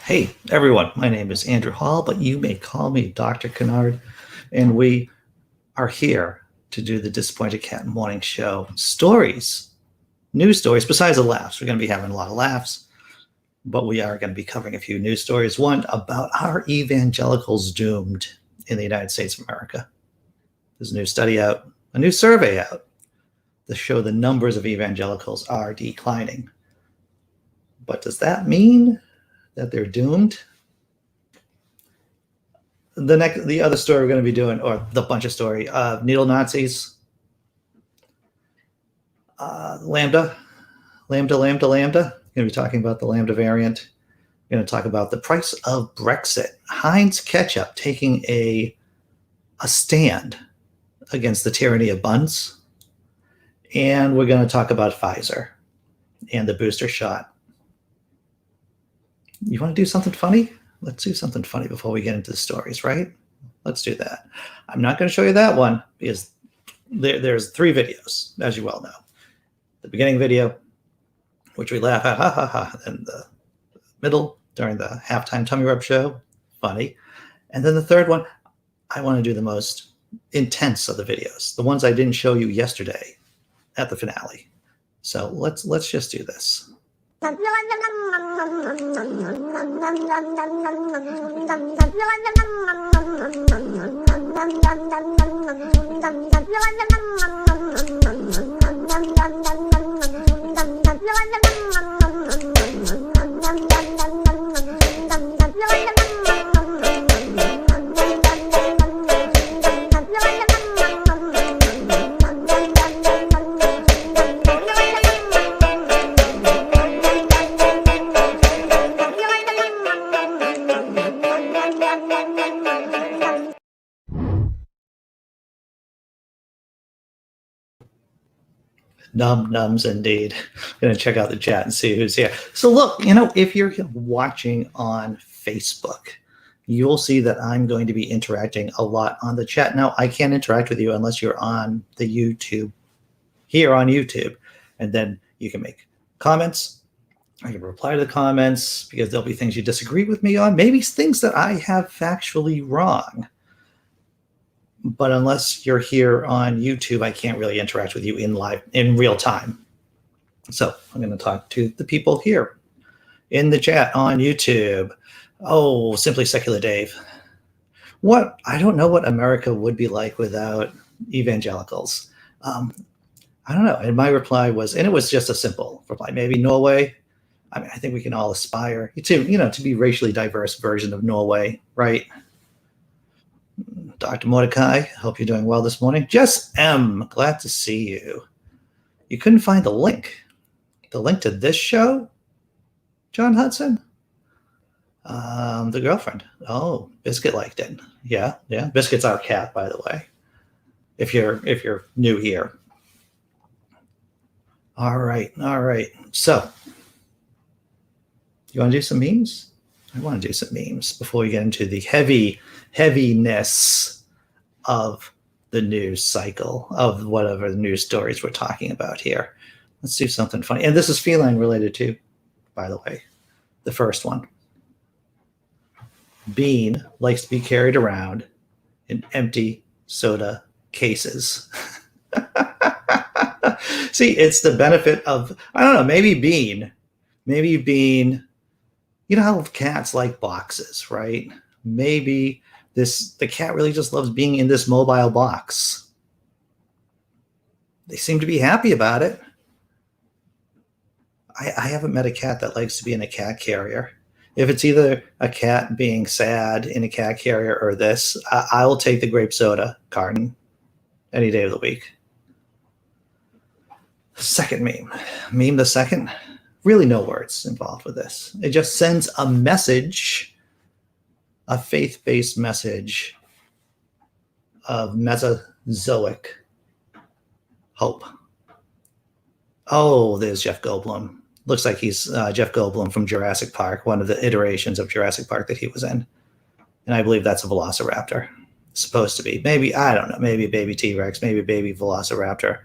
Hey, everyone. My name is Andrew Hall, but you may call me Dr. Kennard, and we are here to do the Disappointed Cat Morning Show stories, news stories, besides the laughs. We're going to be having a lot of laughs, but we are going to be covering a few news stories. One about are evangelicals doomed in the United States of America? There's a new study out, a new survey out to show the numbers of evangelicals are declining. But does that mean that they're doomed? The other story we're going to be doing, or the bunch of story, needle Nazxis, LAMDA. Going to be talking about the LAMDA variant. We're going to talk about the price of Brexit. Heinz ketchup taking a stand against the tyranny of buns. And we're going to talk about Pfizer and the booster shot. You want to do something funny? Let's do something funny before we get into the stories, right? Let's do that. I'm not going to show you that one because there's 3 videos, as you well know. The beginning video, which we laugh at, ha ha ha, and the middle during the halftime tummy rub show, funny. And then the third one, I want to do the most intense of the videos, the ones I didn't show you yesterday at the finale. So let's just do this. Nums indeed. Going to check out the chat and see who's here. So look, if you're watching on Facebook, you'll see that I'm going to be interacting a lot on the chat. Now, I can't interact with you unless you're on the YouTube, here on YouTube. And then you can make comments. I can reply to the comments because there'll be things you disagree with me on, maybe things that I have factually wrong. But unless you're here on YouTube, I can't really interact with you in real time. So I'm going to talk to the people here in the chat on YouTube. Oh, Simply Secular Dave. I don't know what America would be like without evangelicals. I don't know. And my reply was, and it was just a simple reply, maybe Norway. I mean, I think we can all aspire to be racially diverse version of Norway, right? Dr. Mordecai, hope you're doing well this morning. Jess M, glad to see you. You couldn't find the link to this show, John Hudson? The girlfriend. Oh, Biscuit liked it. Yeah. Biscuit's our cat, by the way, if you're new here. All right. So, you want to do some memes? I want to do some memes before we get into the heaviness of the news cycle of whatever the news stories we're talking about here. Let's do something funny. And this is feline related too, by the way. The first one. Bean likes to be carried around in empty soda cases. See, it's the benefit of, I don't know, maybe Bean, you know how cats like boxes, right? Maybe the cat really just loves being in this mobile box. They seem to be happy about it. I haven't met a cat that likes to be in a cat carrier. If it's either a cat being sad in a cat carrier or this, I will take the grape soda carton any day of the week. Second meme the second. Really no words involved with this. It just sends a message, a faith-based message of Mesozoic hope. Oh, there's Jeff Goldblum. Looks like he's Jeff Goldblum from Jurassic Park, one of the iterations of Jurassic Park that he was in. And I believe that's a velociraptor. It's supposed to be. Maybe, I don't know, maybe a baby T-Rex, maybe a baby velociraptor.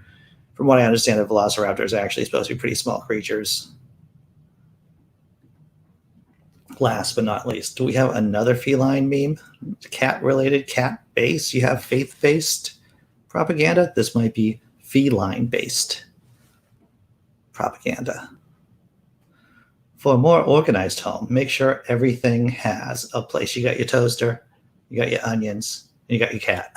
From what I understand, the velociraptors are actually supposed to be pretty small creatures. last but not least, do we have another feline meme? Cat-related, cat-based? You have faith-based propaganda? This might be feline-based propaganda. For a more organized home, make sure everything has a place. You got your toaster, you got your onions, and you got your cat.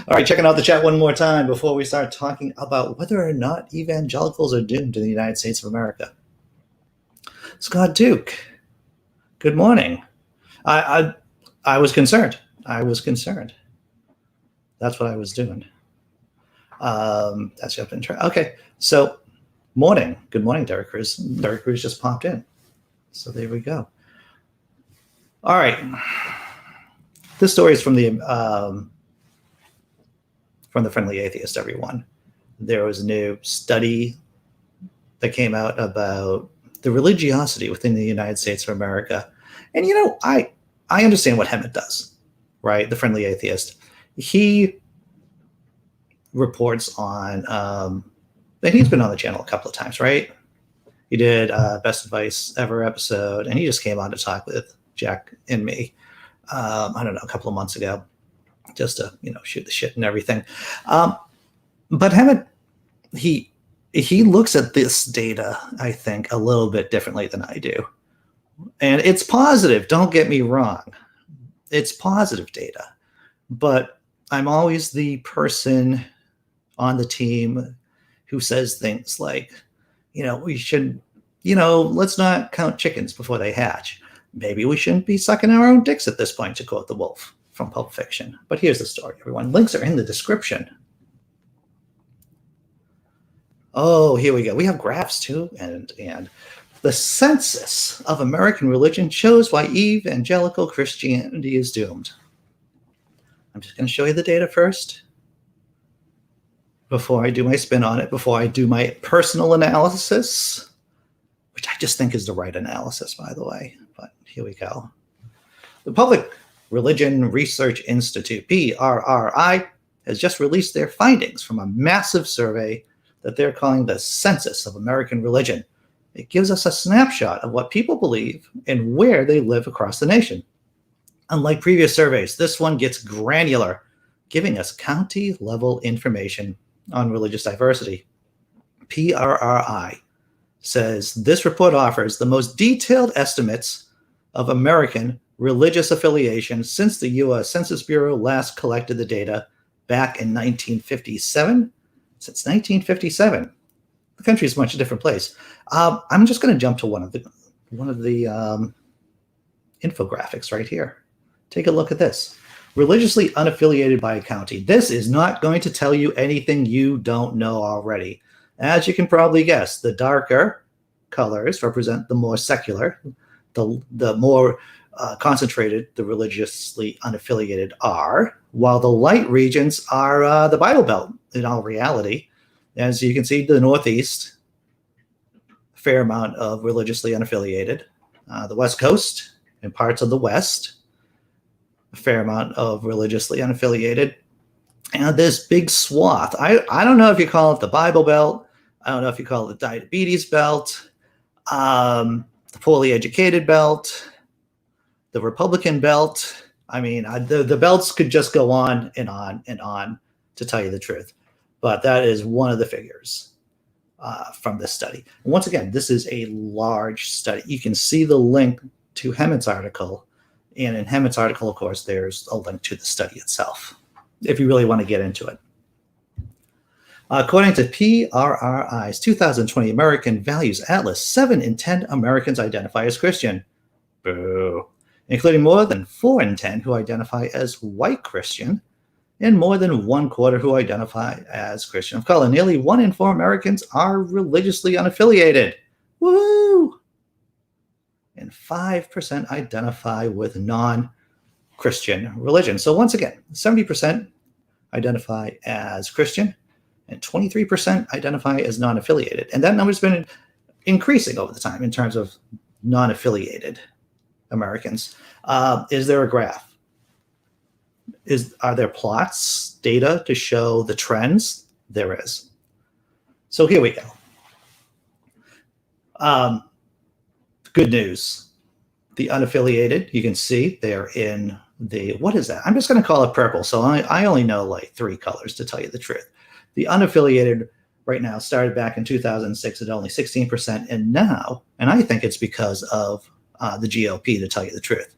All right, checking out the chat one more time before we start talking about whether or not evangelicals are doomed in the United States of America. Scott Duke, good morning. I was concerned. That's what I was doing. That's up in track. Okay, so morning. Good morning, Derek Cruz. Derek Cruz just popped in. So there we go. All right. This story is from the Friendly Atheist, everyone. There was a new study that came out about the religiosity within the United States of America. And, you know, I understand what Hemmett does, right? The Friendly Atheist. He reports on, and he's been on the channel a couple of times, right? He did Best Advice Ever episode, and he just came on to talk with Jack and me, I don't know, a couple of months ago, just to, you know, shoot the shit and everything. But Hemmett, he looks at this data, I think, a little bit differently than I do. And it's positive, don't get me wrong. It's positive data. But I'm always the person on the team who says things like, you know, we should, you know, let's not count chickens before they hatch. Maybe we shouldn't be sucking our own dicks at this point, to quote the wolf from Pulp Fiction. But here's the story, everyone. Links are in the description. Oh, here we go. We have graphs too. And the census of American religion shows why evangelical Christianity is doomed. I'm just going to show you the data first before I do my spin on it, before I do my personal analysis, which I just think is the right analysis, by the way. But here we go. The Public Religion Research Institute, PRRI, has just released their findings from a massive survey that they're calling the Census of American Religion. It gives us a snapshot of what people believe and where they live across the nation. Unlike previous surveys, this one gets granular, giving us county-level information on religious diversity. PRRI says this report offers the most detailed estimates of American religious affiliation since the U.S. Census Bureau last collected the data back in 1957. Since 1957, the country is a much different place. I'm just going to jump to one of the infographics right here. Take a look at this. Religiously unaffiliated by a county. This is not going to tell you anything you don't know already. As you can probably guess, the darker colors represent the more secular, the more concentrated the religiously unaffiliated are, while the light regions are the Bible Belt in all reality. As you can see, the Northeast, a fair amount of religiously unaffiliated. The West Coast and parts of the West, a fair amount of religiously unaffiliated. And this big swath, I don't know if you call it the Bible Belt, I don't know if you call it the diabetes belt, the poorly educated belt, the Republican belt. I mean, the belts could just go on and on and on, to tell you the truth. But that is one of the figures from this study. And once again, this is a large study. You can see the link to Hemmett's article. And in Hemmett's article, of course, there's a link to the study itself, if you really want to get into it. According to PRRI's 2020 American Values Atlas, 7 in 10 Americans identify as Christian. Boo. Including more than 4 in 10 who identify as white Christian, and more than 1/4 who identify as Christian of color. Nearly 1 in 4 Americans are religiously unaffiliated. Woo! And 5% identify with non-Christian religion. So once again, 70% identify as Christian, and 23% identify as non-affiliated. And that number's been increasing over the time in terms of non-affiliated Americans. Is there a graph? Are there plots, data to show the trends? There is. So here we go. Good news. The unaffiliated, you can see they're in the, what is that? I'm just going to call it purple. So I only know like 3 colors to tell you the truth. The unaffiliated right now started back in 2006 at only 16%. And now, and I think it's because of the GOP, to tell you the truth,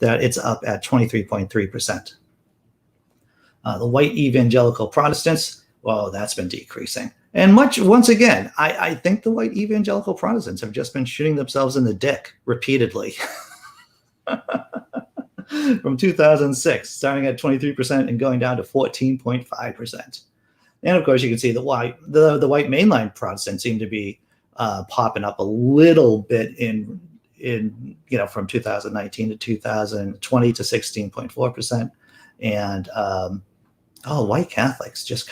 that it's up at 23.3%. The white evangelical Protestants, well, that's been decreasing. And once again, I think the white evangelical Protestants have just been shooting themselves in the dick repeatedly. From 2006, starting at 23% and going down to 14.5%. And of course, you can see the white mainline Protestants seem to be popping up a little bit in from 2019 to 2020 to 16.4%. And white Catholics just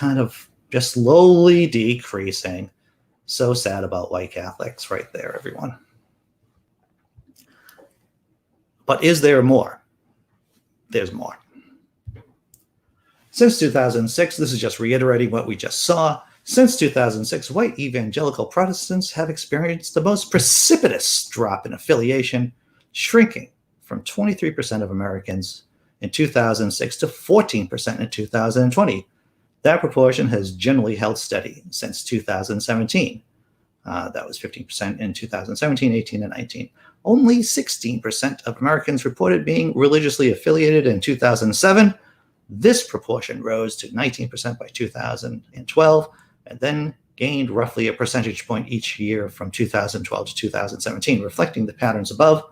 slowly decreasing. So sad about white Catholics right there, everyone. But is there more? There's more. Since 2006, this is just reiterating what we just saw. Since 2006, white evangelical Protestants have experienced the most precipitous drop in affiliation, shrinking from 23% of Americans in 2006 to 14% in 2020. That proportion has generally held steady since 2017. That was 15% in 2017, 18, and 19. Only 16% of Americans reported being religiously affiliated in 2007. This proportion rose to 19% by 2012, and then gained roughly a percentage point each year from 2012 to 2017. Reflecting the patterns above,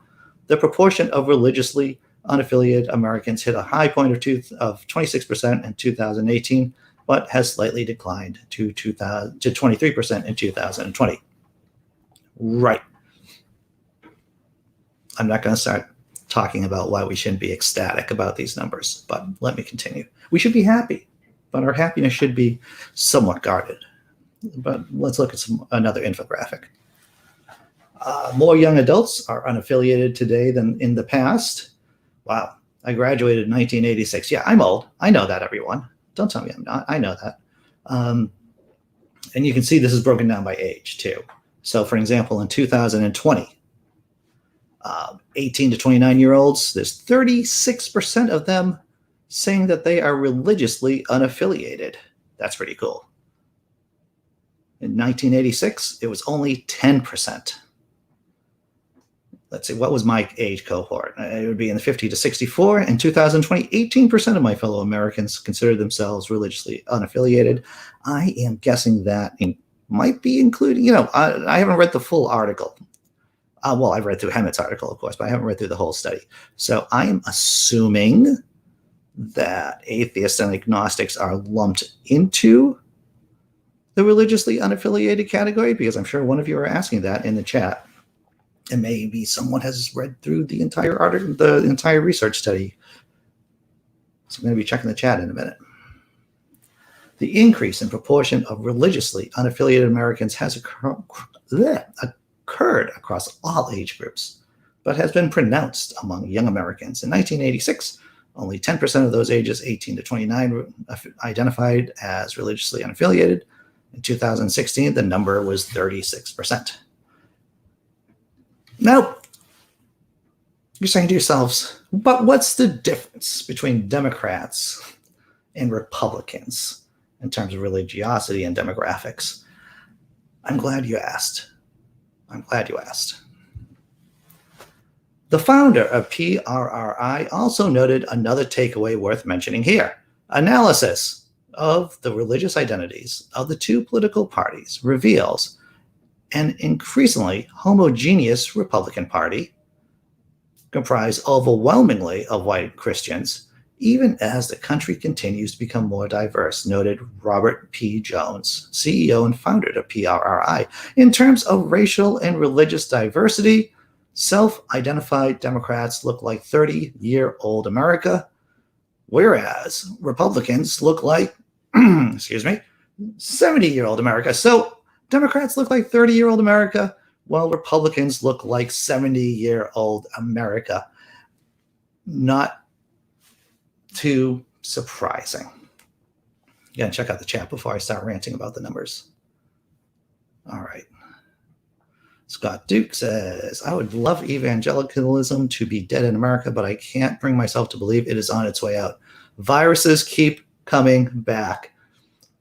the proportion of religiously unaffiliated Americans hit a high point of 26% in 2018, but has slightly declined to 23% in 2020. Right. I'm not going to start talking about why we shouldn't be ecstatic about these numbers, but let me continue. We should be happy, but our happiness should be somewhat guarded. But let's look at another infographic. More young adults are unaffiliated today than in the past. Wow, I graduated in 1986. Yeah, I'm old. I know that, everyone. Don't tell me I'm not. I know that. And you can see this is broken down by age, too. So, for example, in 2020, 18 to 29-year-olds, there's 36% of them saying that they are religiously unaffiliated. That's pretty cool. In 1986, it was only 10%. Let's see, what was my age cohort? It would be in the 50 to 64. In 2020, 18% of my fellow Americans considered themselves religiously unaffiliated. I am guessing that might be including, I haven't read the full article. Well, I've read through Hemmett's article, of course, but I haven't read through the whole study. So I am assuming that atheists and agnostics are lumped into the religiously unaffiliated category, because I'm sure one of you are asking that in the chat. And maybe someone has read through the entire article, the entire research study. So I'm going to be checking the chat in a minute. The increase in proportion of religiously unaffiliated Americans has occurred across all age groups, but has been pronounced among young Americans. In 1986, only 10% of those ages 18 to 29 were identified as religiously unaffiliated. In 2016, the number was 36%. Now, you're saying to yourselves, but what's the difference between Democrats and Republicans in terms of religiosity and demographics? I'm glad you asked. The founder of PRRI also noted another takeaway worth mentioning here. Analysis of the religious identities of the two political parties reveals an increasingly homogeneous Republican Party, comprised overwhelmingly of white Christians, even as the country continues to become more diverse, noted Robert P. Jones, CEO and founder of PRRI. In terms of racial and religious diversity, self-identified Democrats look like 30-year-old America, whereas Republicans look like, 70-year-old America. So Democrats look like 30-year-old America, while Republicans look like 70-year-old America. Not too surprising. You gotta check out the chat before I start ranting about the numbers. All right. Scott Duke says, I would love evangelicalism to be dead in America, but I can't bring myself to believe it is on its way out. Viruses keep coming back.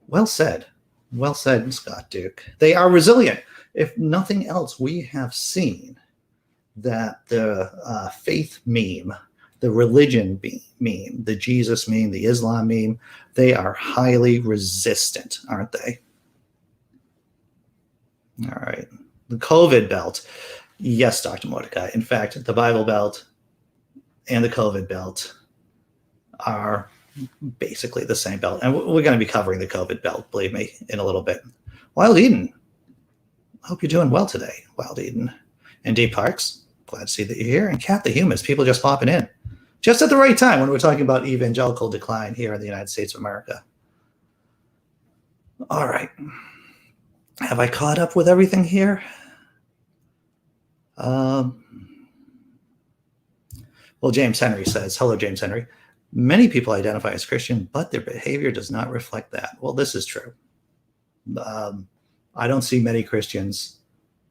Well said. Well said, Scott Duke. They are resilient. If nothing else, we have seen that the faith meme, the religion meme, the Jesus meme, the Islam meme, they are highly resistant, aren't they? All right. The COVID belt. Yes, Dr. Mordecai. In fact, the Bible Belt and the COVID belt are basically the same belt. And we're going to be covering the COVID belt, believe me, in a little bit. Wild Eden. I hope you're doing well today, Wild Eden. And Dee Parks, glad to see that you're here. And Cat the Humus, people just popping in. Just at the right time when we're talking about evangelical decline here in the United States of America. All right. Have I caught up with everything here? Well, James Henry says, hello, James Henry. Many people identify as Christian, but their behavior does not reflect that. Well, this is true. I don't see many Christians,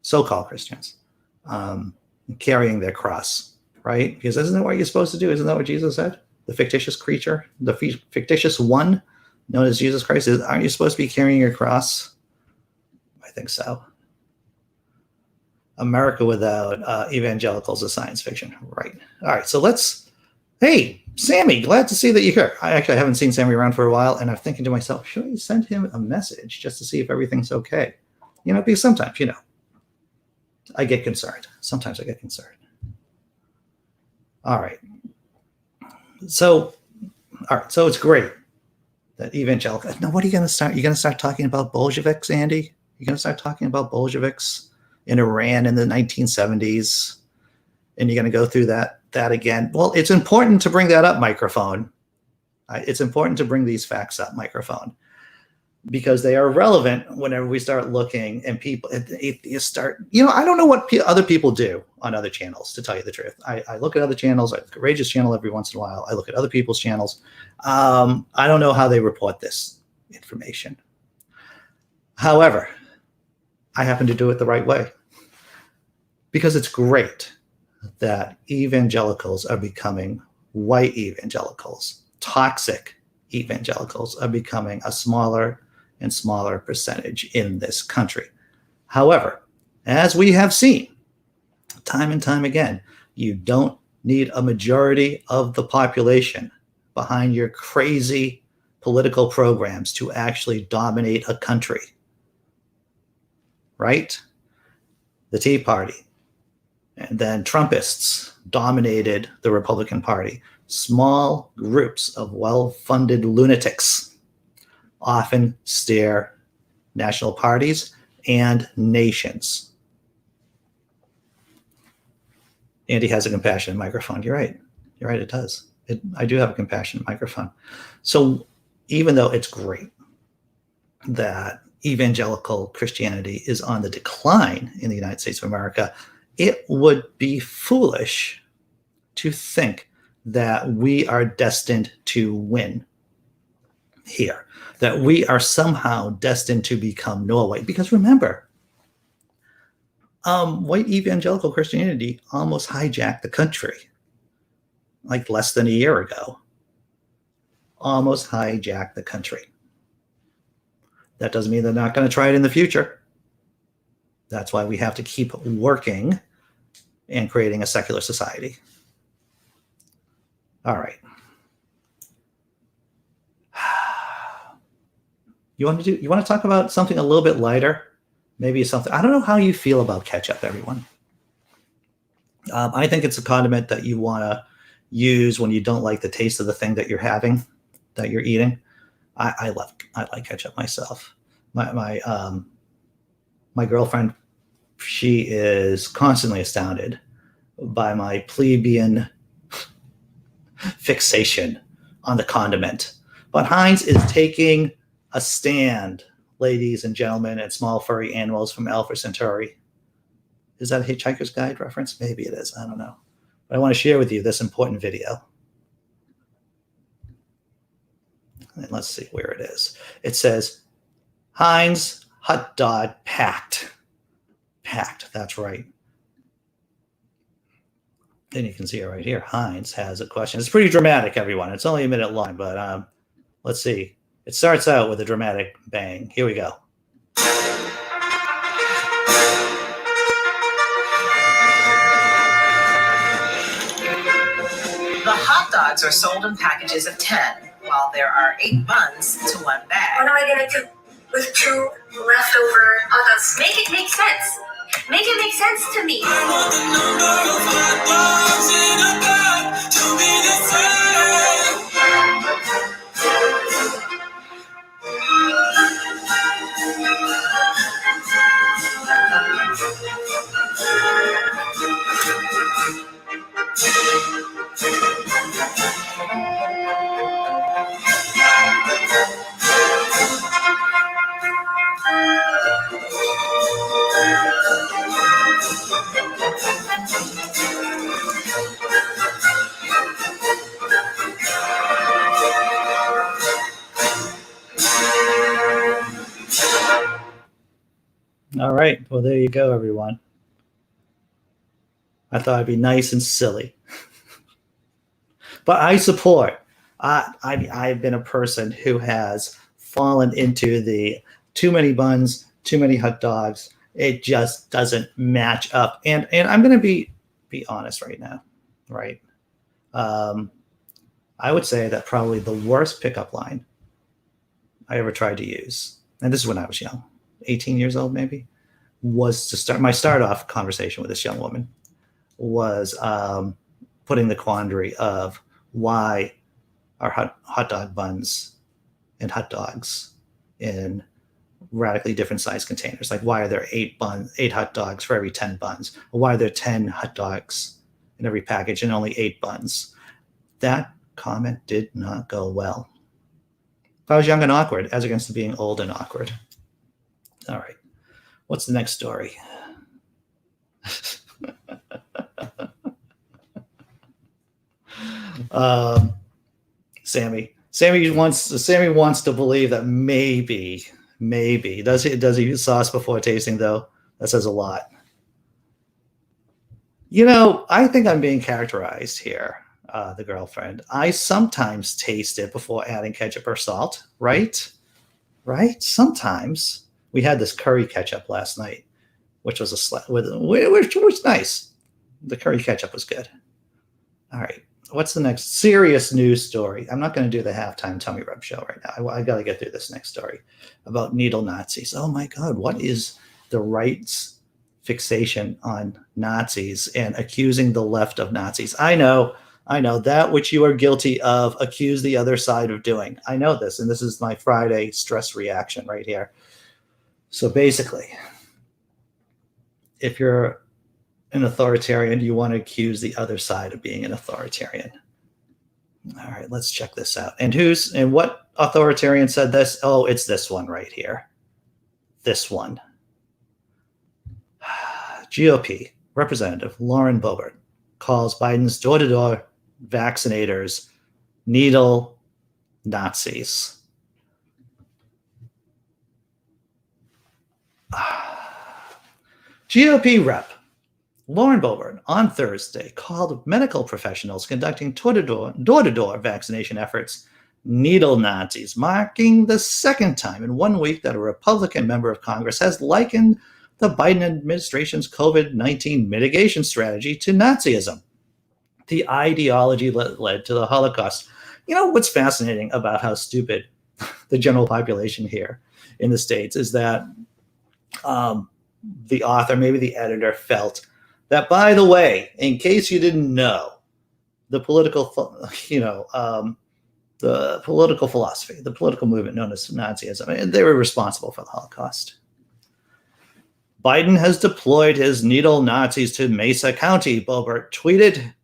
so-called Christians, carrying their cross, right? Because isn't that what you're supposed to do? Isn't that what Jesus said? The fictitious creature, the fictitious one known as Jesus Christ, aren't you supposed to be carrying your cross? I think so. America without evangelicals is science fiction. Right. All right. So hey, Samy, glad to see that you're here. I haven't seen Samy around for a while, and I'm thinking to myself, should I send him a message just to see if everything's okay? Because sometimes, I get concerned. Sometimes I get concerned. All right. So it's great that evangelical. Now, what are you going to start? You're going to start talking about Bolsheviks, Andy? You're going to start talking about Bolsheviks in Iran in the 1970s, and you're going to go through that again. Well, it's important to bring that up, microphone. It's important to bring these facts up, microphone, because they are relevant whenever we start looking and you start, I don't know what other people do on other channels, to tell you the truth. I look at other channels. I look at Rage's channel every once in a while. I look at other people's channels. I don't know how they report this information. However, I happen to do it the right way, because it's great that evangelicals are becoming white evangelicals. Toxic evangelicals are becoming a smaller and smaller percentage in this country. However, as we have seen time and time again, you don't need a majority of the population behind your crazy political programs to actually dominate a country. Right? The Tea Party and then Trumpists dominated the Republican Party. Small groups of well-funded lunatics often steer national parties and nations. Andy has a compassionate microphone. You're right. You're right, it does. I do have a compassionate microphone. So even though it's great that evangelical Christianity is on the decline in the United States of America, it would be foolish to think that we are destined to win here, that we are somehow destined to become Norway. Because remember, white evangelical Christianity almost hijacked the country like less than a year ago. Almost hijacked the country. That doesn't mean they're not going to try it in the future. That's why we have to keep working and creating a secular society. All right. You want to talk about something a little bit lighter? Maybe something. I don't know how you feel about ketchup, everyone. I think it's a condiment that you want to use when you don't like the taste of the thing that you're having, that you're eating. I like ketchup myself. My girlfriend, she is constantly astounded by my plebeian fixation on the condiment. But Heinz is taking a stand, ladies and gentlemen, and small furry animals from Alpha Centauri. Is that a Hitchhiker's Guide reference? Maybe it is. I don't know. But I want to share with you this important video. And let's see where it is. It says, Heinz hot dog packed hacked. That's right. Then you can see it right here. Heinz has a question. It's pretty dramatic, everyone. It's only a minute long, but let's see. It starts out with a dramatic bang. Here we go. The hot dogs are sold in packages of 10, while there are 8 buns to 1 bag. What am I gonna do with 2 leftover hot dogs? Make it make sense. Make it make sense to me. I want the number of hot dogs in a bag to be the All right. Well, there you go, everyone. I thought I'd be nice and silly. But I support. I've been a person who has fallen into the too many buns, too many hot dogs. It just doesn't match up. And I'm going to be honest right now, right? I would say that probably the worst pickup line I ever tried to use, and this is when I was young, 18 years old maybe, was to start off conversation with this young woman was putting the quandary of why are hot dog buns and hot dogs in radically different size containers. Like, why are there 8 hot dogs for every 10 buns? Or why are there 10 hot dogs in every package and only 8 buns? That comment did not go well. I was young and awkward, as against being old and awkward. All right. What's the next story? Samy wants to believe that maybe does he use sauce before tasting, though? That says a lot. You know, I think I'm being characterized here, the girlfriend. I sometimes taste it before adding ketchup or salt, right? Sometimes. We had this curry ketchup last night, which was which was nice. The curry ketchup was good. All right. What's the next serious news story? I'm not going to do the halftime tummy rub show right now. I got to get through this next story about needle Nazis. Oh my God. What is the right's fixation on Nazis and accusing the left of Nazis? I know that which you are guilty of, accuse the other side of doing. I know this, and this is my Friday stress reaction right here. So basically, if you're an authoritarian, you want to accuse the other side of being an authoritarian. All right, let's check this out. And what authoritarian said this? Oh, it's this one right here. This one. GOP Representative Lauren Boebert calls Biden's door-to-door vaccinators needle Nazis. GOP rep Lauren Boebert on Thursday called medical professionals conducting door-to-door vaccination efforts needle Nazis, marking the second time in 1 week that a Republican member of Congress has likened the Biden administration's COVID-19 mitigation strategy to Nazism. The ideology led to the Holocaust. You know what's fascinating about how stupid the general population here in the States is that the author, maybe the editor, felt that, by the way, in case you didn't know, the political philosophy, the political movement known as Nazism, they were responsible for the Holocaust. Biden has deployed his needle Nazis to Mesa County, Boebert tweeted.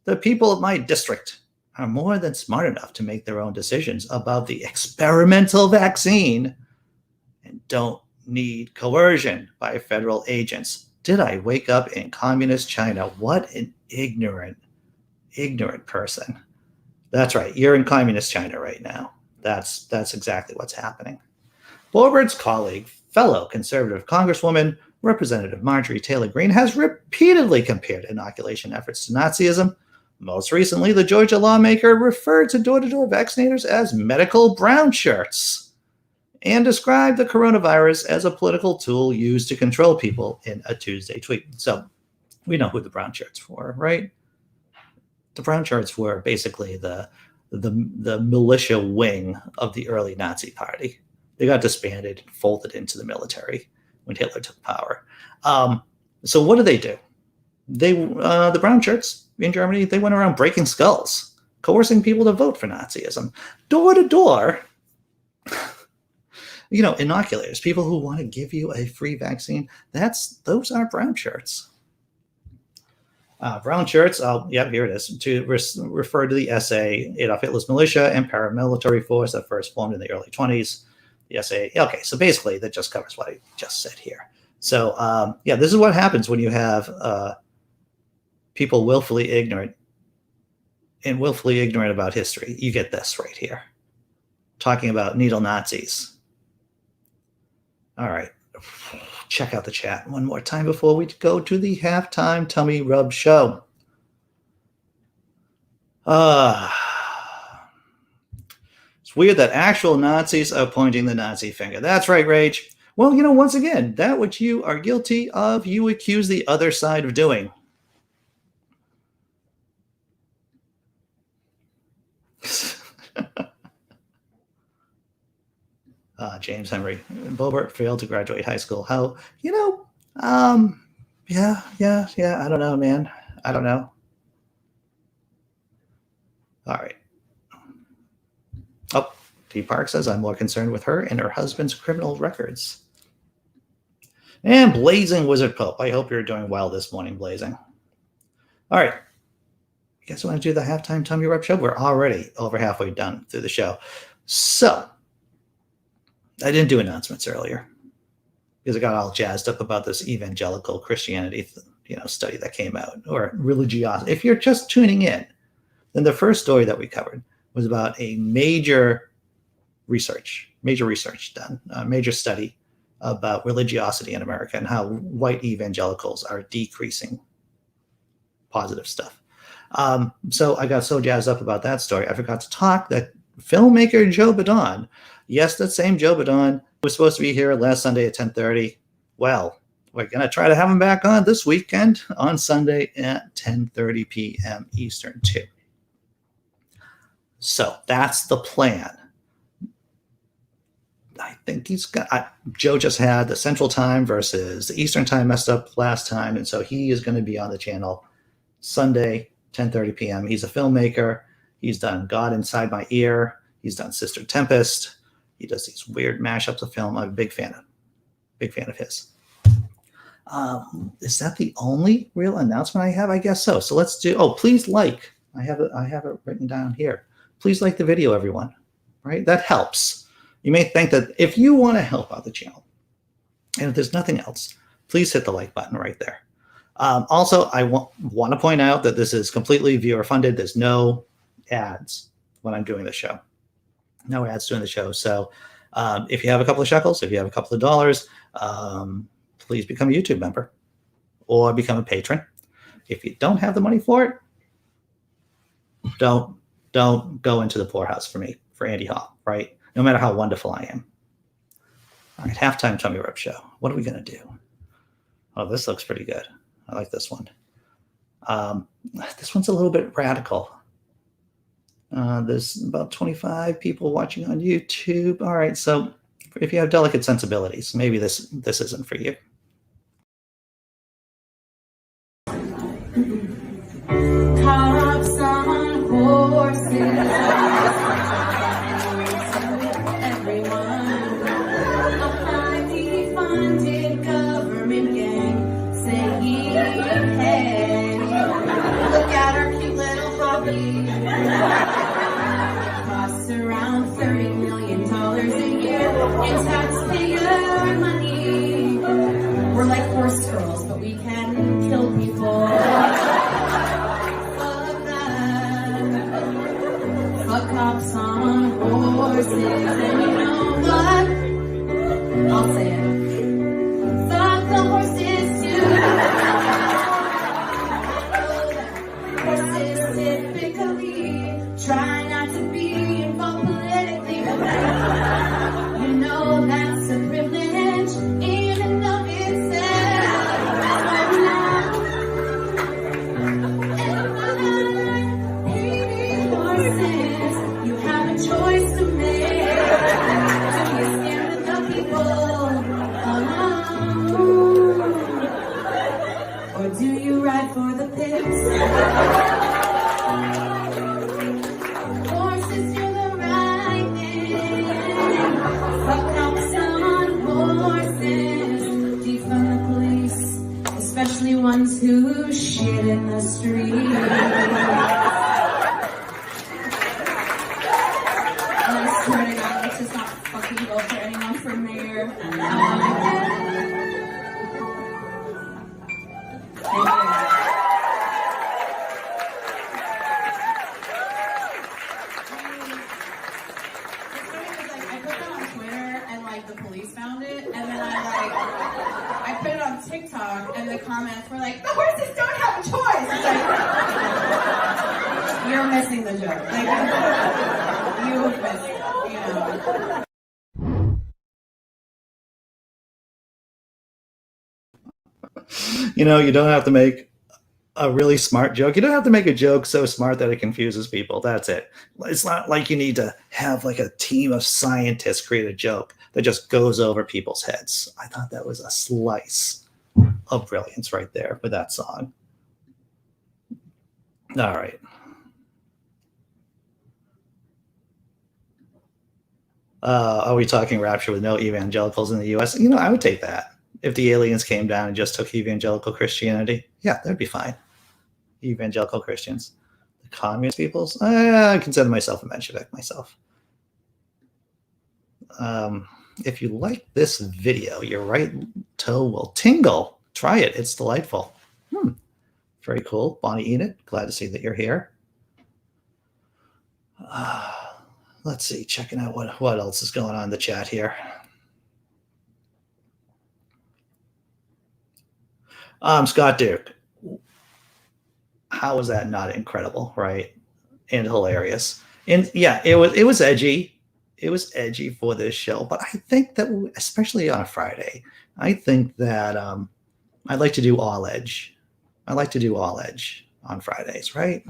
The people of my district are more than smart enough to make their own decisions about the experimental vaccine and don't need coercion by federal agents. Did I wake up in communist China? What an ignorant person. That's right. You're in communist China right now. That's exactly what's happening. Boebert's colleague, fellow conservative Congresswoman Representative Marjorie Taylor Greene has repeatedly compared inoculation efforts to Nazism. Most recently, the Georgia lawmaker referred to door-to-door vaccinators as medical brown shirts and described the coronavirus as a political tool used to control people in a Tuesday tweet. So we know who the brown shirts were, right? The brown shirts were basically the militia wing of the early Nazi party. They got disbanded, folded into the military when Hitler took power. So what do? The brown shirts in Germany, they went around breaking skulls, coercing people to vote for Nazism. Door to door, inoculators, people who want to give you a free vaccine, those are brown shirts. Brown shirts, here it is, to refer to the SA, Adolf Hitler's militia and paramilitary force that first formed in the early 20s. The SA, okay, so basically that just covers what I just said here. So, this is what happens when you have people willfully ignorant about history. You get this right here, talking about needle Nazis. All right, check out the chat one more time before we go to the halftime tummy rub show. It's weird that actual Nazis are pointing the Nazi finger. That's right, Rage. Well, once again, that which you are guilty of, you accuse the other side of doing. James Henry. Bobert failed to graduate high school. How, I don't know, man. I don't know. All right. Oh, Dee Parks says, I'm more concerned with her and her husband's criminal records. And Blazing Wizard Pope. I hope you're doing well this morning, Blazing. All right. You guys want to do the halftime tummy rub show? We're already over halfway done through the show. So, I didn't do announcements earlier because I got all jazzed up about this evangelical Christianity, study that came out, or religiosity. If you're just tuning in, then the first story that we covered was about a major research done, a major study about religiosity in America and how white evangelicals are decreasing positive stuff. So I got so jazzed up about that story, I forgot to talk that filmmaker Joe Badon, yes, that same Joe Badon, was supposed to be here last Sunday at 10:30. Well, we're going to try to have him back on this weekend on Sunday at 10:30 p.m. Eastern too. So that's the plan. I think he's got, Joe just had the Central Time versus the Eastern Time messed up last time. And so he is going to be on the channel Sunday, 10:30 p.m. He's a filmmaker. He's done God Inside My Ear. He's done Sister Tempest. He does these weird mashups of film. I'm a big fan of his. Is that the only real announcement I have? I guess so. So let's do, please like, I have it written down here. Please like the video, everyone, right? That helps. You may think that if you want to help out the channel, and if there's nothing else, please hit the like button right there. Also, I want to point out that this is completely viewer funded. There's no ads when I'm doing the show. No ads during the show. So if you have a couple of shekels, if you have a couple of dollars, please become a YouTube member or become a patron. If you don't have the money for it, don't go into the poorhouse for me, for Andy Hall, right? No matter how wonderful I am. All right, halftime tummy rub show. What are we going to do? Oh, this looks pretty good. I like this one. This one's a little bit radical. There's about 25 people watching on YouTube. All right, so if you have delicate sensibilities, maybe this isn't for you. Cops on horses. Everyone, a highly funded government gang saying, hey, look at our cute little hobby. Costs around $30 million a year in taxpayer money. We're like horse girls, but we can kill people. Fuck that. Fuck cops on horses. And you know what? I'll say it. Fuck the horses. to be involved politically, but you know that's a privilege in and of itself. That's why we now hating horses. You have a choice to make. Do you stand with the people alone, or do you ride for the pigs? Horses do the right thing. Fuck cops on horses. Defund the police, especially ones who shit in the street. And I swear to God, let's just not fucking vote for anyone for mayor. Thank you. I put that on Twitter and the police found it, and then I put it on TikTok and the comments were like, the horses don't have a choice. It's like, you're missing the joke. You missed it, You don't have to make a really smart joke. You don't have to make a joke so smart that it confuses people. That's it. It's not like you need to have a team of scientists create a joke that just goes over people's heads. I thought that was a slice of brilliance right there with that song. All right. Are we talking rapture with no evangelicals in the U.S.? I would take that. If the aliens came down and just took evangelical Christianity, yeah, that'd be fine. Evangelical Christians. The communist peoples, I consider myself a Menshevik myself. If you like this video, your right toe will tingle. Try it. It's delightful. Very cool. Bonnie Enid, glad to see that you're here. Let's see, checking out what else is going on in the chat here. Scott Duke, how was that not incredible, right? And hilarious. And yeah, it was edgy. It was edgy for this show, but I think that, especially on a Friday, I think that I'd like to do all edge. I like to do all edge on Fridays, right?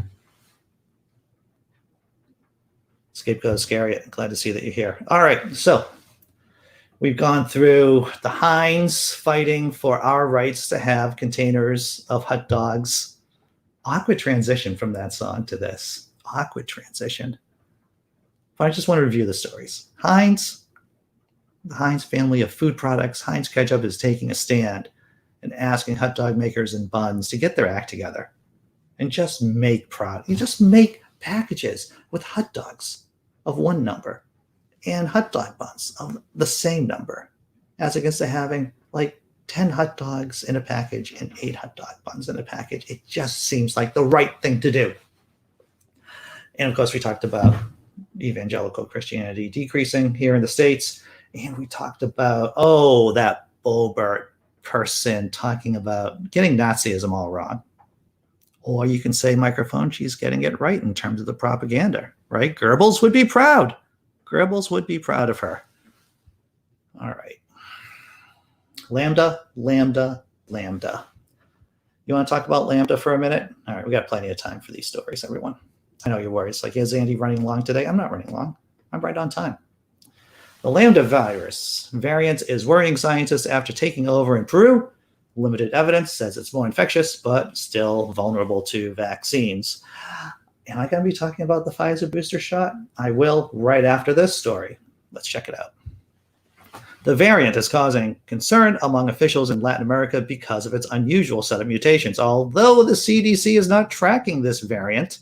Scapegoat Scary, glad to see that you're here. All right, so we've gone through the Heinz fighting for our rights to have containers of hot dogs. Awkward transition from that song to this. Awkward transition. But I just want to review the stories. Heinz, the Heinz family of food products, Heinz Ketchup is taking a stand and asking hot dog makers and buns to get their act together and just make product. You just make packages with hot dogs of one number and hot dog buns of the same number, as against to having 10 hot dogs in a package and 8 hot dog buns in a package. It just seems like the right thing to do. And of course, we talked about evangelical Christianity decreasing here in the States. And we talked about, that Boebert person talking about getting Nazism all wrong. Or you can say, microphone, she's getting it right in terms of the propaganda, right? Goebbels would be proud. Goebbels would be proud of her. All right. LAMDA, LAMDA, LAMDA. You want to talk about LAMDA for a minute? All right, we got plenty of time for these stories, everyone. I know you're worried. It's is Andy running long today? I'm not running long. I'm right on time. The LAMDA virus variant is worrying scientists after taking over in Peru. Limited evidence says it's more infectious, but still vulnerable to vaccines. Am I going to be talking about the Pfizer booster shot? I will right after this story. Let's check it out. The variant is causing concern among officials in Latin America because of its unusual set of mutations. Although the CDC is not tracking this variant,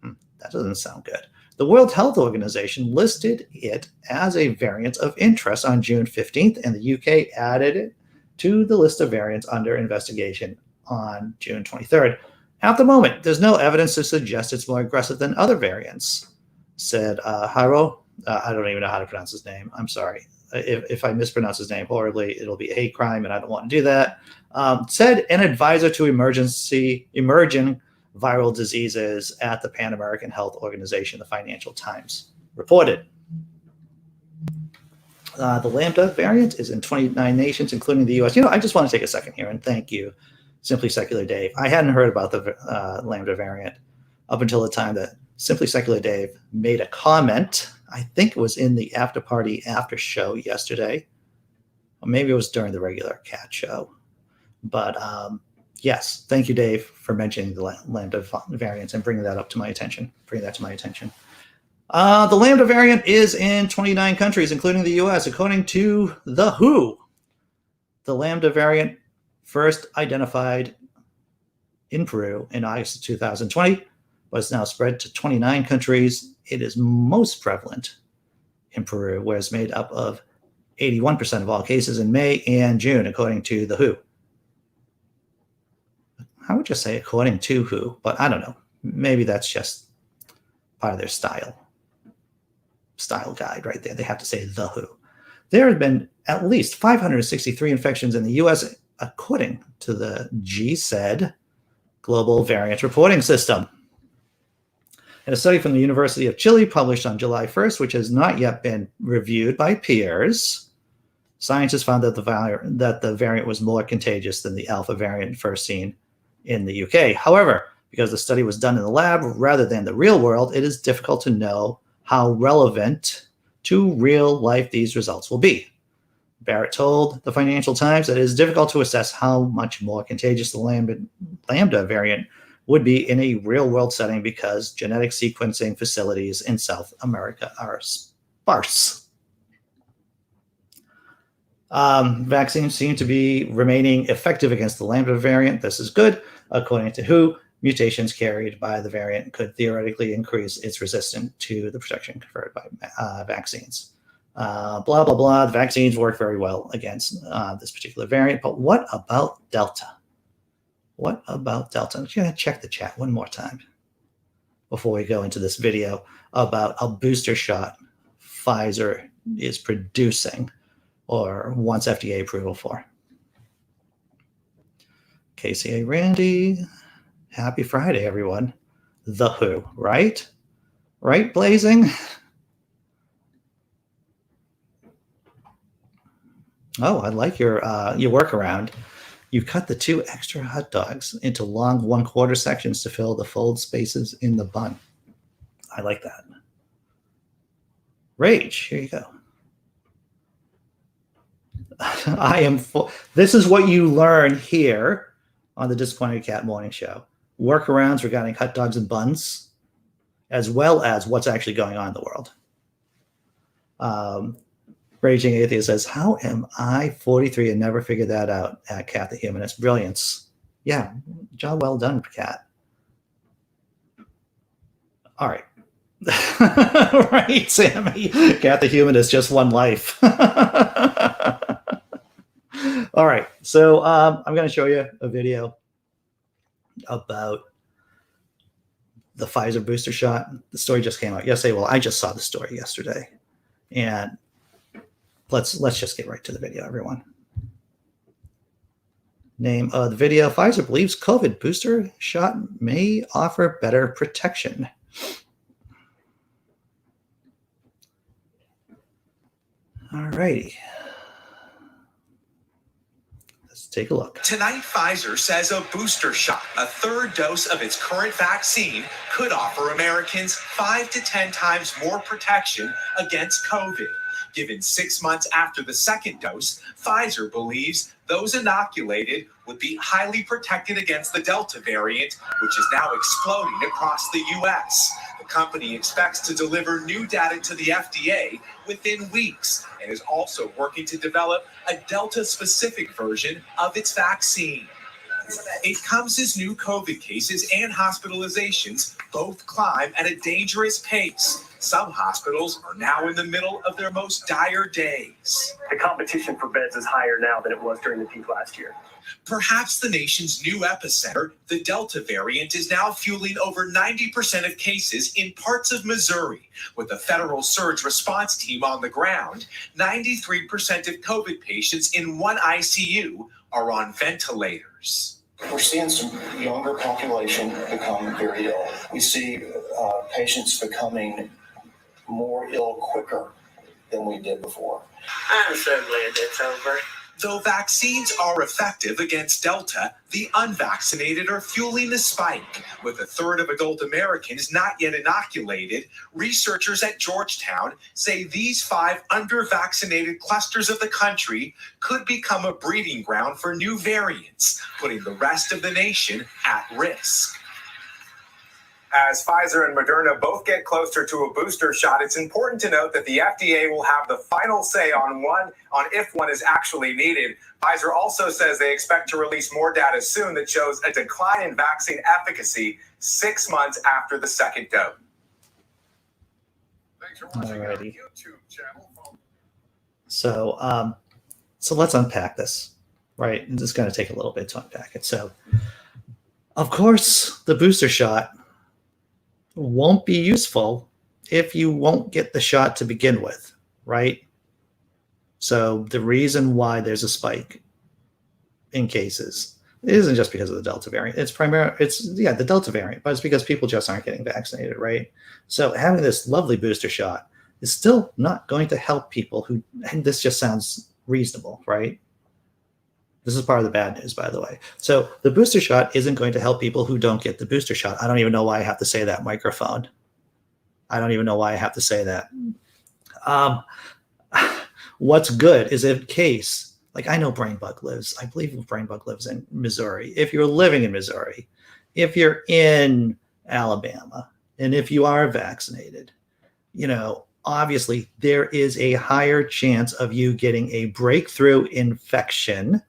that doesn't sound good. The World Health Organization listed it as a variant of interest on June 15th, and the UK added it to the list of variants under investigation on June 23rd. At the moment, there's no evidence to suggest it's more aggressive than other variants, said Hiro. I don't even know how to pronounce his name. I'm sorry. If I mispronounce his name horribly, it'll be a hate crime, and I don't want to do that. Said an advisor to emerging viral diseases at the Pan American Health Organization, the Financial Times reported. The Lambda variant is in 29 nations, including the U.S. I just want to take a second here and thank you, Simply Secular Dave. I hadn't heard about the Lambda variant up until the time that Simply Secular Dave made a comment. I think it was in the after party after show yesterday, or maybe it was during the regular Cat show. But yes, thank you, Dave, for mentioning the Lambda variant and bringing that to my attention. The Lambda variant is in 29 countries, including the U.S., according to The WHO. The Lambda variant first identified in Peru in August of 2020, but it's now spread to 29 countries. It is most prevalent in Peru, where it's made up of 81% of all cases in May and June, according to The WHO. I would just say according to WHO, but I don't know. Maybe that's just part of their style guide right there. They have to say The WHO. There have been at least 563 infections in the U.S., according to the GSED Global Variant Reporting System. In a study from the University of Chile published on July 1st, which has not yet been reviewed by peers, scientists found that the variant was more contagious than the Alpha variant first seen in the UK. However, because the study was done in the lab rather than the real world, it is difficult to know how relevant to real life these results will be. Barrett told the Financial Times that it is difficult to assess how much more contagious the Lambda variant would be in a real-world setting because genetic sequencing facilities in South America are sparse. Vaccines seem to be remaining effective against the Lambda variant. This is good. According to WHO, mutations carried by the variant could theoretically increase its resistance to the protection conferred by vaccines. Blah, blah, blah. The vaccines work very well against this particular variant. But what about Delta? I'm just going to check the chat one more time before we go into this video about a booster shot Pfizer is producing or wants FDA approval for. KCA Randy, happy Friday, everyone. The WHO, right? Right, Blazing? Oh, I like your workaround. You cut the 2 extra hot dogs into long 1/4 sections to fill the fold spaces in the bun. I like that. Rage, here you go. This is what you learn here on the Disappointed Cat Morning Show. Workarounds regarding hot dogs and buns, as well as what's actually going on in the world. Raging Atheist says, how am I 43 and never figured that out at Cat the Humanist? Brilliance. Yeah, job well done, Cat. All right. Right, Sammy. Cat the Humanist, just one life. All right, so I'm going to show you a video about the Pfizer booster shot. The story just came out yesterday. Well, I just saw the story yesterday. And let's just get right to the video, everyone. Name of the video: Pfizer believes COVID booster shot may offer better protection. All righty. Let's take a look. Tonight, Pfizer says a booster shot, a third dose of its current vaccine, could offer Americans 5 to 10 times more protection against COVID. Given 6 months after the second dose, Pfizer believes those inoculated would be highly protected against the Delta variant, which is now exploding across the U.S. The company expects to deliver new data to the FDA within weeks and is also working to develop a Delta-specific version of its vaccine. It comes as new COVID cases and hospitalizations both climb at a dangerous pace. Some hospitals are now in the middle of their most dire days. The competition for beds is higher now than it was during the peak last year. Perhaps the nation's new epicenter, the Delta variant, is now fueling over 90% of cases in parts of Missouri. With a federal surge response team on the ground, 93% of COVID patients in one ICU are on ventilators. We're seeing some younger population become very ill. We see patients becoming more ill quicker than we did before. I'm so glad that's over. Though vaccines are effective against Delta, the unvaccinated are fueling the spike. With a third of adult Americans not yet inoculated, researchers at Georgetown say these 5 under-vaccinated clusters of the country could become a breeding ground for new variants, putting the rest of the nation at risk. As Pfizer and Moderna both get closer to a booster shot, it's important to note that the FDA will have the final say on if one is actually needed. Pfizer also says they expect to release more data soon that shows a decline in vaccine efficacy 6 months after the second dose. Thanks for watching our YouTube channel. So let's unpack this, right? This is going to take a little bit to unpack it. So, of course, the booster shot won't be useful if you won't get the shot to begin with, right? So the reason why there's a spike in cases isn't just because of the Delta variant. It's the Delta variant, but it's because people just aren't getting vaccinated, right? So having this lovely booster shot is still not going to help people who, and this just sounds reasonable, right? This is part of the bad news, by the way. So the booster shot isn't going to help people who don't get the booster shot. I don't even know why I have to say that, microphone. I don't even know why I have to say that. What's good is in case, like I know Brainbug lives, I believe Brainbug lives in Missouri. If you're living in Missouri, if you're in Alabama, and if you are vaccinated, obviously there is a higher chance of you getting a breakthrough infection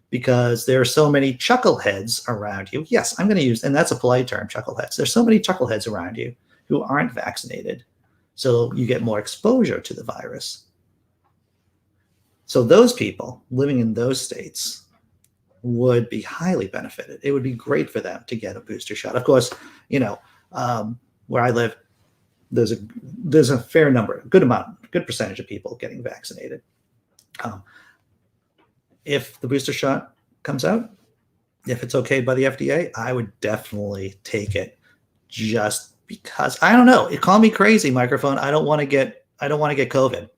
because there are so many chuckleheads around you. Yes, I'm going to use, and that's a polite term, chuckleheads. There's so many chuckleheads around you who aren't vaccinated. So you get more exposure to the virus. So those people living in those states would be highly benefited. It would be great for them to get a booster shot. Of course, where I live, there's a fair number, good percentage of people getting vaccinated. If the booster shot comes out, if it's okayed by the FDA, I would definitely take it just because, I don't know, call me crazy, microphone. I don't want to get COVID.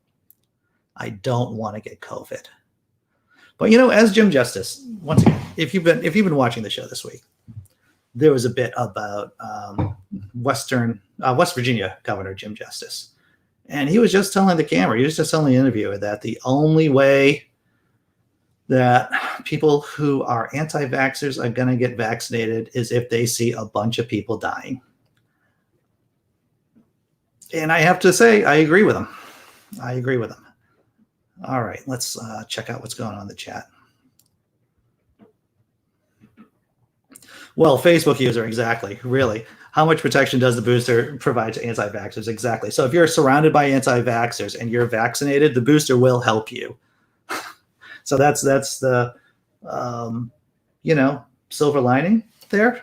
I don't want to get COVID. But as Jim Justice, once again, if you've been watching the show this week, there was a bit about West Virginia Governor Jim Justice. And he was just telling the camera, he was just telling the interviewer that the only way that people who are anti-vaxxers are going to get vaccinated is if they see a bunch of people dying. And I have to say, I agree with him. All right, let's check out what's going on in the chat. Well, Facebook user, exactly. Really. How much protection does the booster provide to anti-vaxxers? Exactly. So if you're surrounded by anti-vaxxers and you're vaccinated, the booster will help you. So that's the, silver lining there.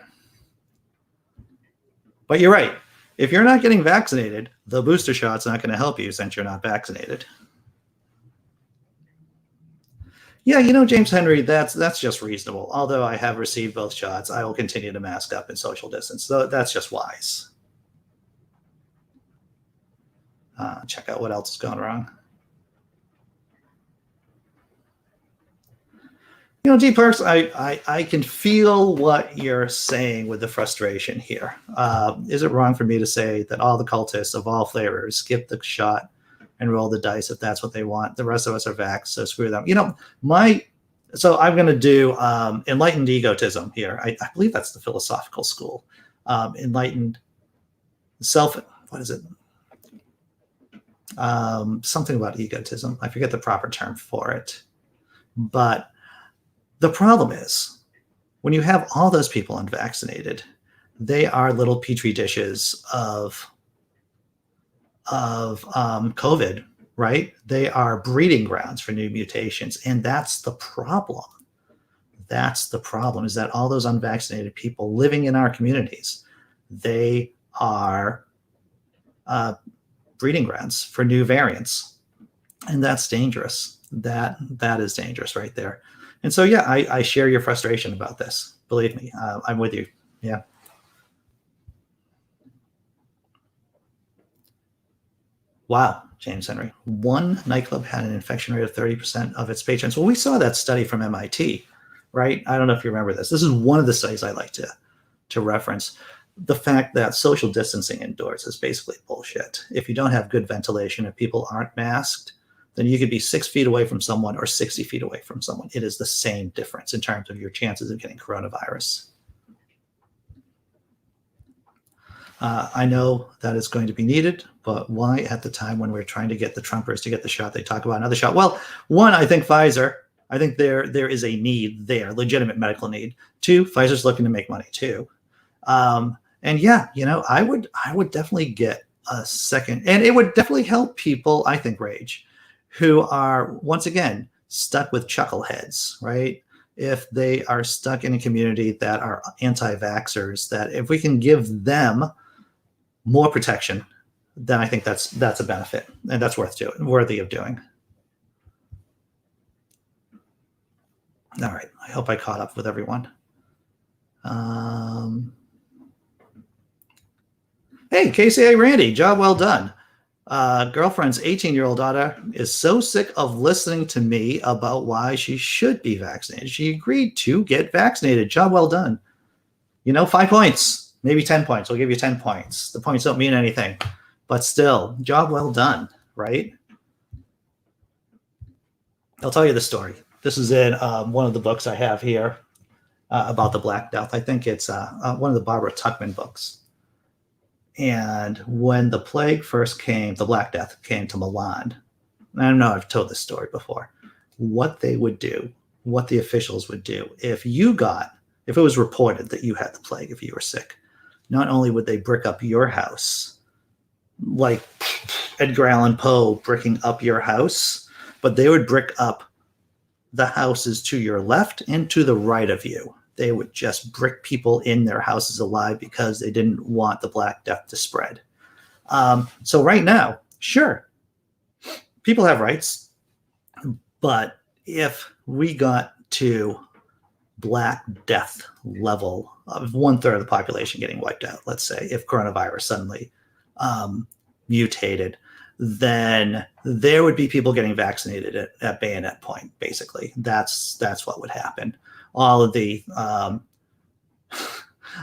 But you're right. If you're not getting vaccinated, the booster shot's not going to help you since you're not vaccinated. Yeah, James Henry, that's just reasonable. Although I have received both shots, I will continue to mask up and social distance. So that's just wise. Check out what else is going wrong. Dee Parks, I can feel what you're saying with the frustration here. Is it wrong for me to say that all the cultists of all flavors skip the shot and roll the dice if that's what they want? The rest of us are vaxxed, so screw them. So I'm going to do enlightened egotism here. I believe that's the philosophical school. Enlightened self, what is it? Something about egotism. I forget the proper term for it. But the problem is, when you have all those people unvaccinated, they are little petri dishes of COVID, right? They are breeding grounds for new mutations. And that's the problem. That's the problem, is that all those unvaccinated people living in our communities, they are breeding grounds for new variants. And that's dangerous. That is dangerous right there. And so, yeah, I share your frustration about this. Believe me, I'm with you. Yeah. Wow, James Henry. One nightclub had an infection rate of 30% of its patrons. Well, we saw that study from MIT, right? I don't know if you remember this. This is one of the studies I like to reference. The fact that social distancing indoors is basically bullshit. If you don't have good ventilation, if people aren't masked, then you could be 6 feet away from someone or 60 feet away from someone. It is the same difference in terms of your chances of getting coronavirus. I know that it's going to be needed, but why at the time when we're trying to get the Trumpers to get the shot, they talk about another shot? Well, one, I think Pfizer, I think there is a need there, legitimate medical need. Two, Pfizer's looking to make money too. And yeah, I would definitely get a second, and it would definitely help people, I think, Rage, who are, once again, stuck with chuckleheads, right? If they are stuck in a community that are anti-vaxxers, that if we can give them more protection, then I think that's a benefit, and that's worthy of doing. All right, I hope I caught up with everyone. Hey, KCA Randy, job well done. Girlfriend's 18-year-old daughter is so sick of listening to me about why she should be vaccinated. She agreed to get vaccinated. Job well done. 5 points, maybe 10 points. We'll give you 10 points. The points don't mean anything, but still, job well done, right? I'll tell you the story. This is in one of the books I have here about the Black Death. I think it's one of the Barbara Tuchman books. And when the plague first came, the Black Death came to Milan. I don't know, I've told this story before. What they would do, what the officials would do, if it was reported that you had the plague, if you were sick, not only would they brick up your house, like Edgar Allan Poe bricking up your house, but they would brick up the houses to your left and to the right of you. They would just brick people in their houses alive because they didn't want the Black Death to spread. So right now, sure, people have rights, but if we got to Black Death level of 1/3 of the population getting wiped out, let's say, if coronavirus suddenly mutated, then there would be people getting vaccinated at bayonet point, basically. That's what would happen. All of the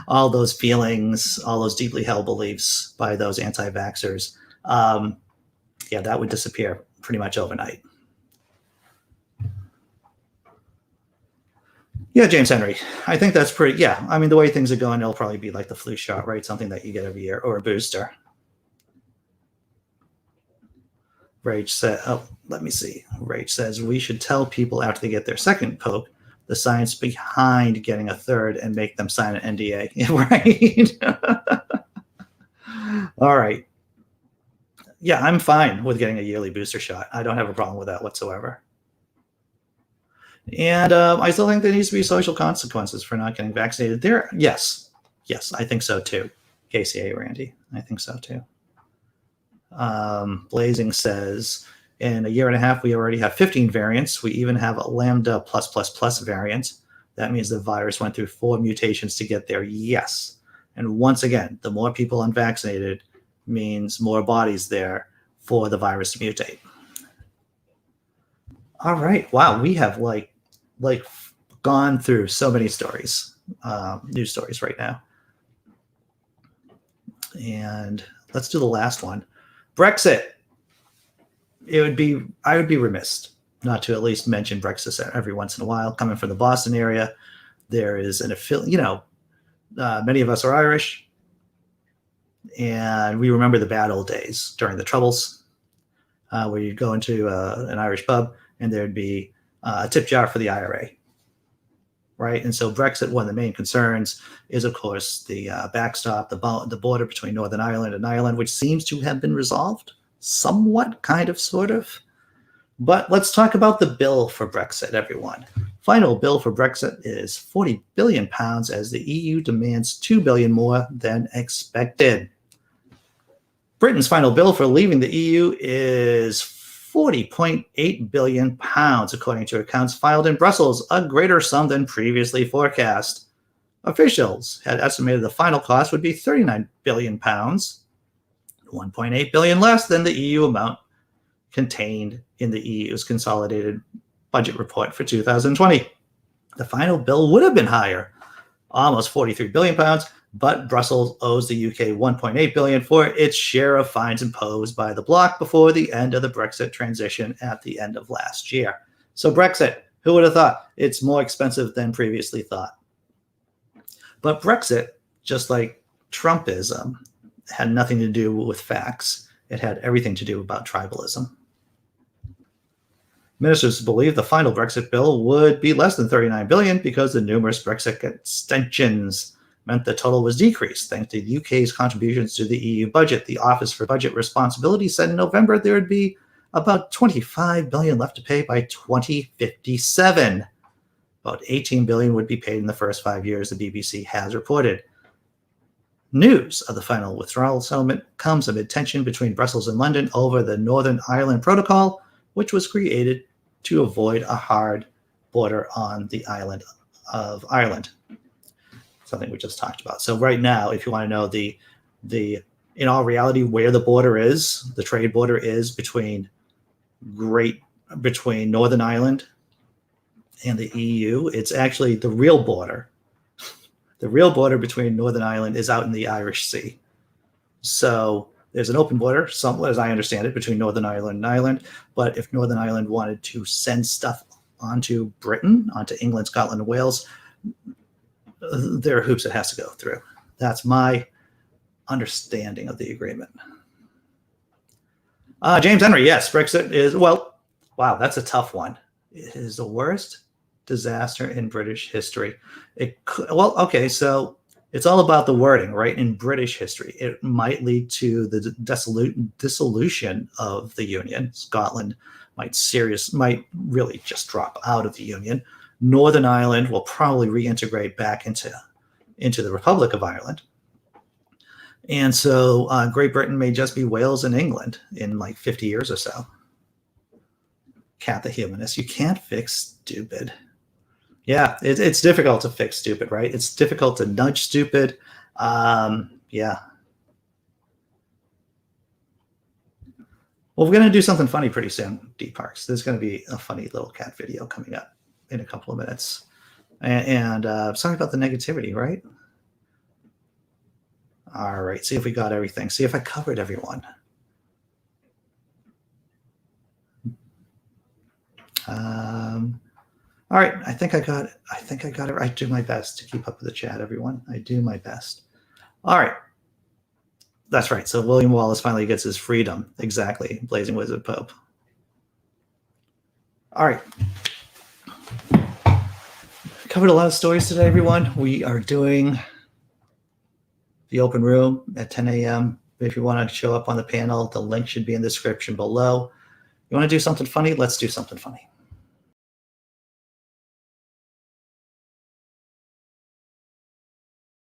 all those feelings, all those deeply held beliefs by those anti-vaxxers, that would disappear pretty much overnight. Yeah, James Henry, I think that's pretty, the way things are going, it'll probably be like the flu shot, right? Something that you get every year, or a booster. Rage said, let me see. Rage says, we should tell people after they get their second poke the science behind getting a third and make them sign an NDA. Right? All right. Yeah, I'm fine with getting a yearly booster shot. I don't have a problem with that whatsoever. And I still think there needs to be social consequences for not getting vaccinated. Yes, I think so too. KCA Randy, I think so too. Blazing says, in a year and a half, we already have 15 variants. We even have a LAMDA +++ variant. That means the virus went through 4 mutations to get there. Yes. And once again, the more people unvaccinated means more bodies there for the virus to mutate. All right. Wow. We have like gone through so many stories, news stories right now. And let's do the last one. Brexit. I would be remiss not to at least mention Brexit every once in a while. Coming from the Boston area, there is an affiliate, many of us are Irish, and we remember the bad old days during the Troubles, where you'd go into an Irish pub and there'd be a tip jar for the IRA, right? And so Brexit, one of the main concerns is, of course, the backstop, the border between Northern Ireland and Ireland, which seems to have been resolved. Somewhat, kind of, sort of. But let's talk about the bill for Brexit, everyone. Final bill for Brexit is £40 billion as the EU demands $2 billion more than expected. Britain's final bill for leaving the EU is £40.8 billion, according to accounts filed in Brussels, a greater sum than previously forecast. Officials had estimated the final cost would be £39 billion, £1.8 billion less than the EU amount contained in the EU's consolidated budget report for 2020. The final bill would have been higher, almost £43 billion, but Brussels owes the UK £1.8 billion for its share of fines imposed by the bloc before the end of the Brexit transition at the end of last year. So Brexit, who would have thought? It's more expensive than previously thought. But Brexit, just like Trumpism, had nothing to do with facts. It had everything to do about tribalism. Ministers believe the final Brexit bill would be less than $39 billion because the numerous Brexit extensions meant the total was decreased thanks to the UK's contributions to the EU budget. The Office for Budget Responsibility said in November there would be about $25 billion left to pay by 2057. About $18 billion would be paid in the first 5 years, the BBC has reported. News of the final withdrawal settlement comes amid tension between Brussels and London over the Northern Ireland Protocol, which was created to avoid a hard border on the island of Ireland. Something we just talked about. So right now, if you want to know the in all reality where the border is, the trade border is between Northern Ireland and the EU. It's actually the real border. The real border between Northern Ireland is out in the Irish Sea. So there's an open border, somewhat as I understand it, between Northern Ireland and Ireland. But if Northern Ireland wanted to send stuff onto Britain, onto England, Scotland, and Wales, there are hoops it has to go through. That's my understanding of the agreement. James Henry, yes, Brexit is, well, wow, that's a tough one. It is the worst disaster in British history. So it's all about the wording, right? In British history, it might lead to the dissolution of the Union. Scotland might really just drop out of the Union. Northern Ireland will probably reintegrate back into the Republic of Ireland. And so Great Britain may just be Wales and England in like 50 years or so. Cat the humanist. You can't fix stupid. Yeah, it's difficult to fix stupid, right? It's difficult to nudge stupid. Yeah. Well, we're going to do something funny pretty soon, Dee Parks. There's going to be a funny little cat video coming up in a couple of minutes. And sorry about the negativity, right? All right, see if we got everything. See if I covered everyone. All right, I think I got it. I do my best to keep up with the chat, everyone. I do my best. All right. That's right. So William Wallace finally gets his freedom. Exactly. Blazing Wizard Pope. All right. Covered a lot of stories today, everyone. We are doing the open room at 10 a.m. If you want to show up on the panel, the link should be in the description below. You want to do something funny? Let's do something funny.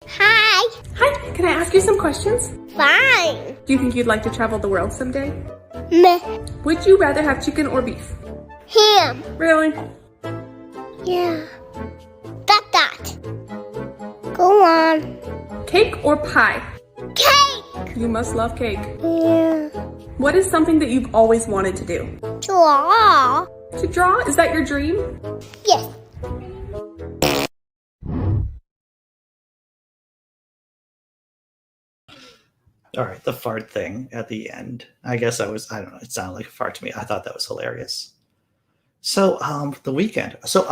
Hi. Hi, can I ask you some questions? Fine. Do you think you'd like to travel the world someday? Meh. Would you rather have chicken or beef? Ham. Really? Yeah. That. Go on. Cake or pie? Cake. You must love cake. Yeah. What is something that you've always wanted to do? Draw. To draw? Is that your dream? Yes. All right, the fart thing at the end. I guess I don't know, it sounded like a fart to me. I thought that was hilarious. So, the weekend. So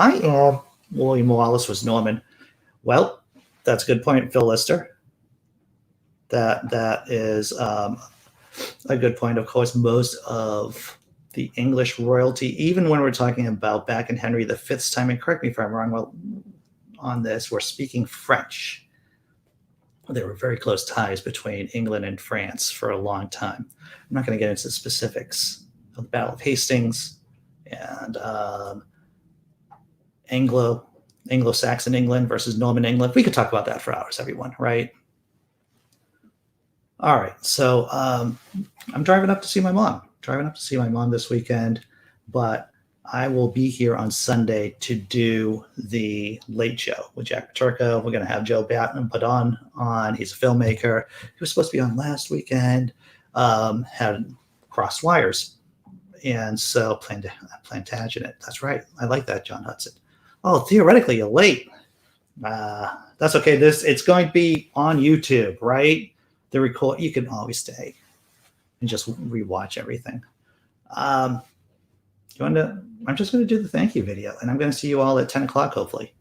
William Wallace was Norman. Well, that's a good point, Phil Lister. That is a good point. Of course, most of the English royalty, even when we're talking about back in Henry V's time, and correct me if I'm wrong on this, we're speaking French. There were very close ties between England and France for a long time. I'm not going to get into the specifics of the Battle of Hastings and Anglo-Saxon England versus Norman England. We could talk about that for hours, everyone, right? All right, so I'm driving up to see my mom. This weekend, but I will be here on Sunday to do the late show with Jack Turco. We're going to have Joe Batten put on. He's a filmmaker. He was supposed to be on last weekend. Had crossed wires. And so Plantagenet. That's right. I like that, John Hudson. Oh, theoretically, you're late. That's okay. It's going to be on YouTube, right? The record. You can always stay and just rewatch everything. I'm just going to do the thank you video, and I'm going to see you all at 10 o'clock, hopefully.